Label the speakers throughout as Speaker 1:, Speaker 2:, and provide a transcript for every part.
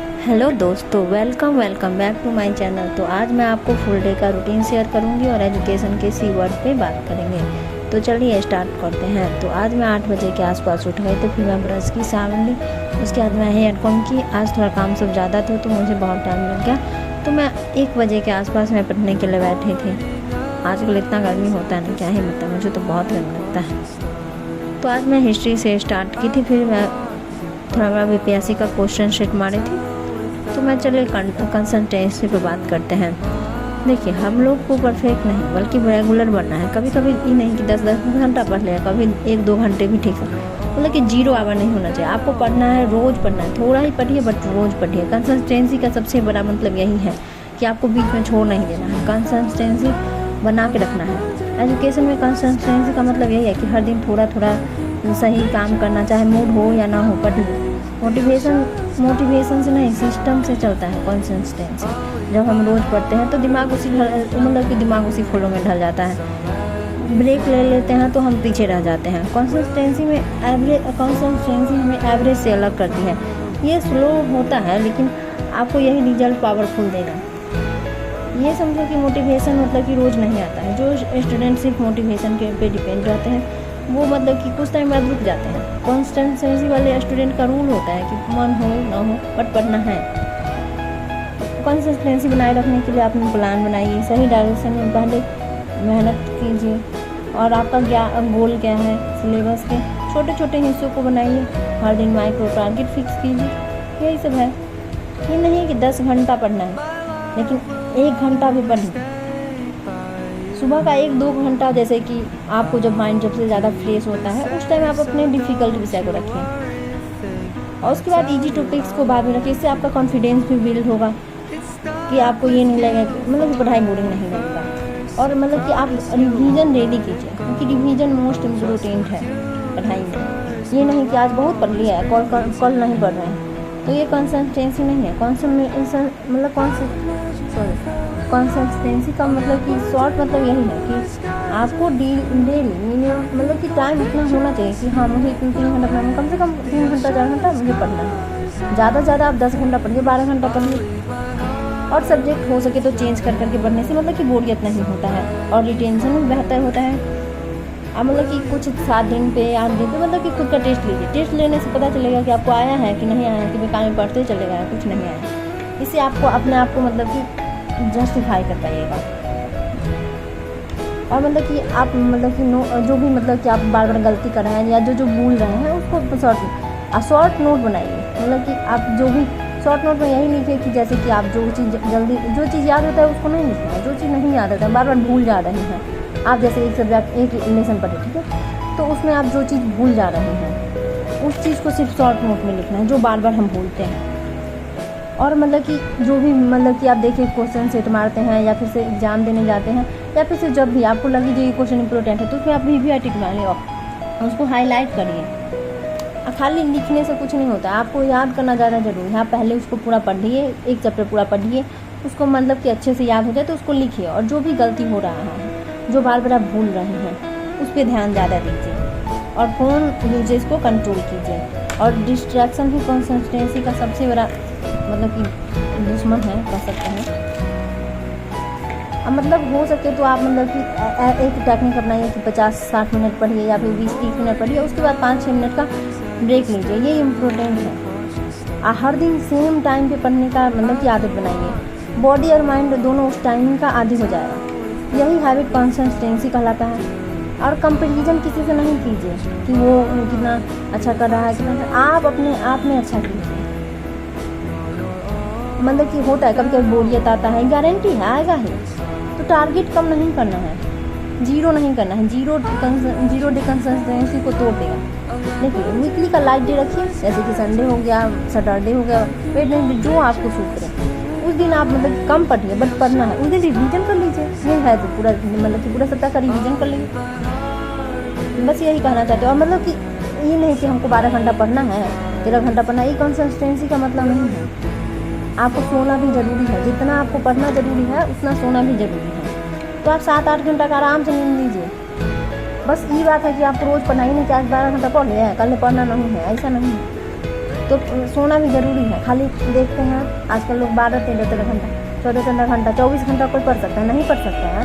Speaker 1: Hello दोस्तों, welcome back to my channel. तो आज मैं आपको फुल डे का रूटीन शेयर करूंगी और एजुकेशन के सी वर्ड पे बात करेंगे। तो चलिए स्टार्ट करते हैं। तो आज मैं 8 बजे के आसपास उठ गई, तो फिर मैं ब्रश की, साबुन ली, उसके बाद मैं हेयर कॉम की। आज थोड़ा काम सब ज़्यादा था तो मुझे बहुत टाइम लग गया, तो मैं 1 बजे के आसपास मैं पढ़ने के लिए बैठी थी। आजकल इतना गर्मी होता है ना, क्या ही मतलब, मुझे तो बहुत गर्मी लगता है। तो आज मैं हिस्ट्री से स्टार्ट की थी, फिर मैं थोड़ा बड़ा बीपीएससी का क्वेश्चन शीट मारी थी। तो मैं चलिए कंसिस्टेंसी पे बात करते हैं। देखिए, हम लोग को परफेक्ट नहीं बल्कि रेगुलर बनना है। कभी कभी ये नहीं कि 10-10 घंटा पढ़ लिया, कभी 1-2 घंटे भी ठीक है, मतलब कि 0 आवर नहीं होना चाहिए। आपको पढ़ना है, रोज़ पढ़ना है, थोड़ा ही पढ़िए बट रोज़ पढ़िए। कंसिस्टेंसी का सबसे बड़ा मतलब यही है कि आपको बीच में छोड़ नहीं देना है, कंसिस्टेंसी बना के रखना है। एजुकेशन में कंसिस्टेंसी का मतलब यही है कि हर दिन थोड़ा थोड़ा सही काम करना, चाहे मूड हो या ना हो, पढ़िए। मोटिवेशन से नहीं, सिस्टम से चलता है कंसिस्टेंसी। जब हम रोज़ पढ़ते हैं तो दिमाग उसी फ्लो में ढल जाता है। ब्रेक ले लेते हैं तो हम पीछे रह जाते हैं। कंसिस्टेंसी हमें एवरेज से अलग करती है। ये स्लो होता है लेकिन आपको यही रिजल्ट पावरफुल देगा। ये समझो कि मोटिवेशन मतलब कि रोज़ नहीं आता है। जो स्टूडेंट सिर्फ मोटिवेशन के पे डिपेंड रहते हैं वो मतलब कि कुछ टाइम बाद रुक जाते हैं। कंसिस्टेंसी वाले स्टूडेंट का रूल होता है कि मन हो ना हो बट पढ़ना है। कंसिस्टेंसी बनाए रखने के लिए आपने प्लान बनाइए, सही डायरेक्शन में पहले मेहनत कीजिए, और आपका गोल क्या है, सिलेबस के छोटे छोटे हिस्सों को बनाइए। हर दिन माइक्रो टारगेट फिक्स कीजिए। यही सब है। ये नहीं कि 10 घंटा पढ़ना है, लेकिन 1 घंटा भी पढ़िए। सुबह का 1-2 घंटा, जैसे कि आपको जब माइंड जब से ज़्यादा फ्रेश होता है उस टाइम आप अपने डिफ़िकल्ट विषय को रखिए, और उसके बाद इजी टॉपिक्स को बाद में रखिए। इससे आपका कॉन्फिडेंस भी बिल्ड होगा कि आपको ये नहीं लगेगा मतलब कि पढ़ाई बोरिंग नहीं लगेगा। और मतलब कि आप रिवीजन रेडी कीजिए, क्योंकि रिवीजन मोस्ट इम्पोर्टेंट है पढ़ाई में। ये नहीं कि आज बहुत पढ़ लिया है, कल नहीं पढ़ रहे हैं, तो ये कंसिस्टेंसी नहीं है। कंसिस्टेंसी का मतलब कि शॉर्ट मतलब यही है कि आपको डेली मिनिमम मतलब कि टाइम इतना होना चाहिए कि हाँ, मुझे 3 घंटा पढ़ना है, कम से कम 3 घंटा 4 घंटा मुझे पढ़ना है। ज़्यादा से ज़्यादा आप 10 घंटा पढ़िए, 12 घंटा पढ़िए। और सब्जेक्ट हो सके तो चेंज कर करके पढ़ने से मतलब कि बोरियत नहीं होता है और रिटेंशन भी बेहतर होता है। आप मतलब कि कुछ 7 दिन पे 8 दिन पे मतलब कि खुद का टेस्ट लीजिए। टेस्ट लेने से पता चलेगा कि आपको आया है कि नहीं आया, कि बेकार में पढ़ते चलेगा या कुछ नहीं आया। इससे आपको अपने आप को मतलब कि जस्टिफाई कर पाइएगा। और मतलब कि आप मतलब कि जो भी मतलब कि आप बार बार गलती कर रहे हैं या जो भूल रहे हैं उसको शॉर्ट नोट बनाइए। मतलब कि आप जो भी शॉर्ट नोट में यही लिखिए कि जैसे कि आप जो चीज़ याद होता है उसको नहीं लिखना है, जो चीज़ नहीं याद होता है, बार बार भूल जा रहे हैं आप। जैसे एक सब्जेक्ट एक लेसन पढ़े, ठीक है, तो उसमें आप जो चीज़ भूल जा रहे हैं उस चीज़ को सिर्फ शॉर्ट नोट में लिखना है, जो बार बार हम भूलते हैं। और मतलब कि जो भी मतलब कि आप देखिए क्वेश्चन सेट मारते हैं या फिर से एग्ज़ाम देने जाते हैं या फिर से जब भी आपको लगे जो ये क्वेश्चन इंपॉर्टेंट है तो उसमें आप वी टिक मारिए और उसको हाईलाइट करिए। खाली लिखने से कुछ नहीं होता, आपको याद करना ज़्यादा ज़रूरी है। आप पहले उसको पूरा पढ़िए, एक चैप्टर पूरा पढ़िए, उसको मतलब कि अच्छे से याद हो जाए तो उसको लिखिए। और जो भी गलती हो रहा है, जो बार बार आप भूल रहे हैं, उस पर ध्यान ज़्यादा दीजिए और फ़ोन यूजेज को कंट्रोल कीजिए। और डिस्ट्रैक्शन ही कंसिस्टेंसी का सबसे बड़ा मतलब कि दुश्मन है, कह सकते हैं। अब मतलब हो सके तो आप मतलब कि एक टेक्निक अपनाइए कि 50-60 मिनट पढ़िए या फिर 20-30 मिनट पढ़िए, उसके बाद 5-6 मिनट का ब्रेक लीजिए। ये इम्पोर्टेंट है। हर दिन सेम टाइम पे पढ़ने का मतलब की आदत बनाइए। बॉडी और माइंड दोनों उस टाइमिंग का आदी हो जाएगा। यही हैबिट कंसिस्टेंसी कहलाता है। और कंपैरिजन किसी से नहीं कीजिए कि वो कितना अच्छा कर रहा है, कितना आप अपने आप में अच्छा कीजिए। मतलब कि होता है कभी कभी बोरियत आता है, गारंटी है आएगा ही, तो टारगेट कम नहीं करना है, 0 नहीं करना है। जीरो डिकंसिस्टेंसी को तोड़ देगा। देखिए, वीकली का लाइट डे रखिए, जैसे कि संडे हो गया, सैटरडे हो गया, वेडनेसडे, जो आपको सूट करे उस दिन आप मतलब कम पढ़िए बट पढ़ना है। उस दिन रिवीजन कर लीजिए। ये है तो पूरा मतलब कि पूरा सप्ताह का रिवीजन कर लीजिए। बस यही कहना चाहते हो। और मतलब कि ये नहीं कि हमको 12 घंटा पढ़ना है, 13 घंटा पढ़ना है, ये कंसिस्टेंसी का मतलब नहीं है। आपको सोना भी ज़रूरी है, जितना आपको पढ़ना ज़रूरी है उतना सोना भी ज़रूरी है। तो आप 7-8 घंटा का आराम से नींद लीजिए। बस ये बात है कि आपको रोज़ पढ़ना ही नहीं कि आज 12 घंटा पढ़ लिया है, कल पढ़ना नहीं है, ऐसा नहीं है। तो सोना भी ज़रूरी है। खाली देखते हैं आजकल लोग 12-13 घंटा, 14-15 घंटा, 24 घंटा कोई पढ़ सकता है? नहीं पढ़ सकता है,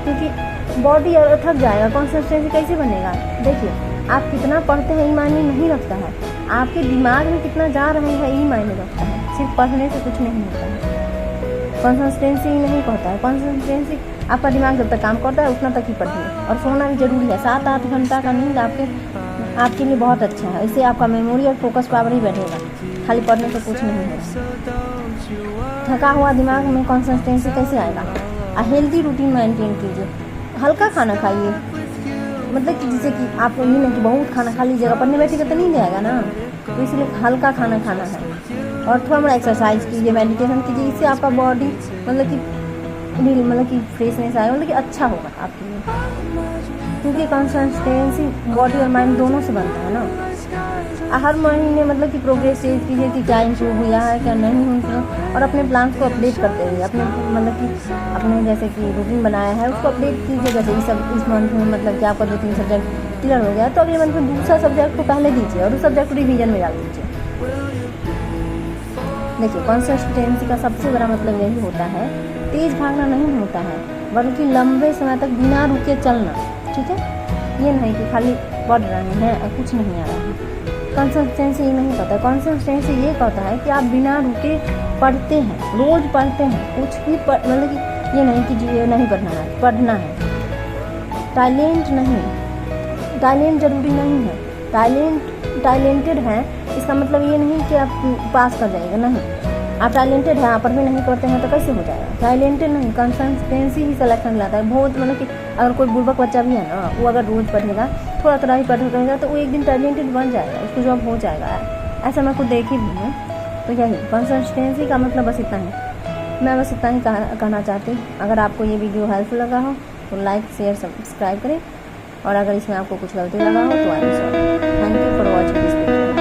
Speaker 1: क्योंकि बॉडी और थक जाएगा, कंसिस्टेंसी कैसे बनेगा? देखिए, आप कितना पढ़ते हैं ये मायने नहीं रखता है, आपके दिमाग में कितना जा रहा है यही मायने रखता है। सिर्फ पढ़ने से कुछ नहीं होता है, कंसिस्टेंसी नहीं कहता है। कंसिस्टेंसी आपका दिमाग जब तक काम करता है उतना तक ही पढ़िए। और सोना भी ज़रूरी है। 7-8 घंटा का नींद आपके लिए बहुत अच्छा है। इससे आपका मेमोरी और फोकस पावर ही बढ़ेगा, खाली पढ़ने से कुछ नहीं होगा। थका हुआ दिमाग में कंसिस्टेंसी कैसे आएगा? हेल्दी रूटीन मेंटेन कीजिए, हल्का खाना खाइए, मतलब कि जैसे कि आपको ये नहीं कि बहुत खाना खा लीजिएगा, पढ़ने बैठेगा तो नहीं जाएगा ना, तो इसलिए हल्का खाना खाना है। और थोड़ा मोड़ा एक्सरसाइज कीजिए, मेडिटेशन कीजिए, इससे आपका बॉडी मतलब कि फ्रेशनेस आएगा, मतलब कि अच्छा होगा आपके लिए, क्योंकि कंसिस्टेंसी बॉडी और माइंड दोनों से बनता है ना। हर महीने मतलब कि प्रोग्रेस चेक कीजिए कि क्या इम्प्रूव हुआ है क्या नहीं हुआ, और अपने प्लान्स को अपडेट करते रहिए। अपने मतलब कि अपने जैसे कि रूटीन बनाया है उसको अपडेट कीजिए। जैसे इस मंथ में मतलब कि आपका 2-3 सब्जेक्ट क्लियर हो गया तो अगले मंथ में दूसरा सब्जेक्ट को पहले दीजिए और उस सब्जेक्ट को रिवीजन में डाल दीजिए। देखिए, कंसिस्टेंसी का सबसे बड़ा मतलब यही होता है, तेज़ भागना नहीं होता है, बल्कि लंबे समय तक बिना रुके चलना। ठीक है, ये नहीं कि खाली पढ़ रहे हैं और कुछ नहीं आ रहा है। कंसिस्टेंसी ये नहीं कहता है, कंसिस्टेंसी ये कहता है कि आप बिना रुके पढ़ते हैं, रोज़ पढ़ते हैं, कुछ भी मतलब कि ये नहीं कि जी ये नहीं पढ़ना है, पढ़ना है। टैलेंट नहीं, टैलेंट ज़रूरी नहीं है। टैलेंटेड हैं इसका मतलब ये नहीं कि आप पास कर जाएगा, नहीं। आप टैलेंटेड हैं, आप पढ़ भी नहीं करते हैं तो कैसे हो जाएगा? टैलेंटेड नहीं, कंसिस्टेंसी ही सिलेक्शन लाता है। बहुत मतलब कि अगर कोई बुर्बक बच्चा भी है ना, वो अगर रोज़ पढ़ेगा, थोड़ा थोड़ा ही पढ़ेगा तो वो एक दिन टैलेंटेड बन जाएगा, उसको जॉब हो जाएगा। ऐसा मैं खुद देखी भी हूँ। तो यही कंसिस्टेंसी का मतलब बस इतना ही, मैं बस इतना ही कहना चाहती हूँ। अगर आपको ये वीडियो हेल्पफुल लगा हो तो लाइक शेयर सब्सक्राइब करें, और अगर इसमें आपको कुछ गलती लगा हो तो I am sorry. Thank you for watching this video.